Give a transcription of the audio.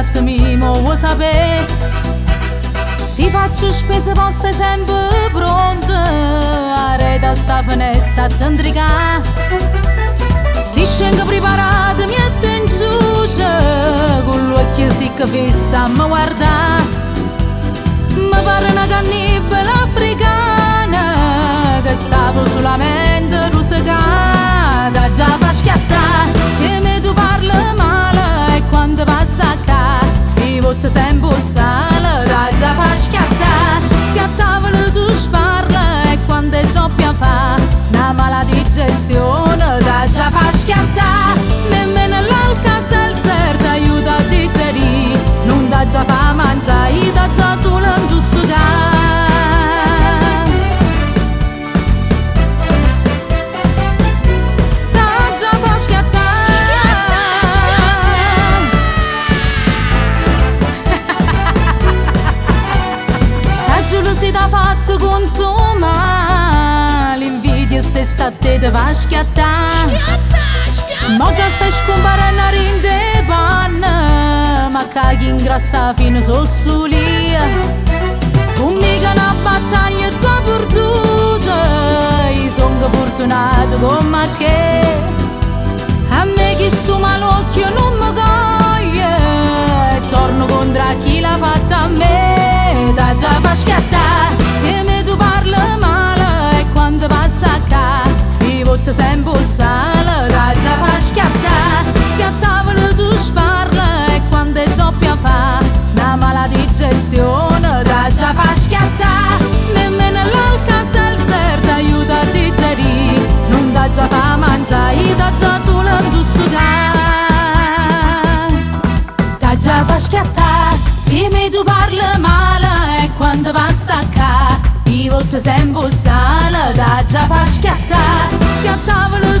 fatemi mo sapere. Si faccio spese vostre sempre pronte, arreda sta finestra a tendricà. Si scenga preparata, mi attenzione, con l'occhio si che fissa a mi guarda. Mi pare una cannibale africana che sapo solamente rusicata. Già fa schiattare, se me tu parli male e quando passa a ca mi voto sempre sale. Già fa schiattare, se a tavola tu sparla e quando è doppia fa una mala digestione. Già fa schiattare, nemmeno l'Alka-Seltzer ti aiuta a digerire. Non da già fa mangiare, da già solo un si da fatto consumare, l'invidia stessa a te te va a schiattare. Ma già stai scomparendo a rinde panna, ma caghi ingrassa fino sossulia. Con mica una battaglia già perduta, io sono fortunato come che. A me chi sto malocchio non mi coglie, e torno contro chi l'ha fatta a me. Da già fa schiattare, se me tu parli male e quando passa a ca mi voto sempre sale. Da già fa schiattare, se a tavola tu sparla e quando è doppia fa una mala digestione. Da già fa schiattare, nemmeno l'Alka-Seltzer ti aiuta a digerire. Non da già fa mangiare, da già solo un da già fa schiattare, se me tu parli male e quando passa a ca mi voto sempre sale. Da già fa schiattare, se a tavola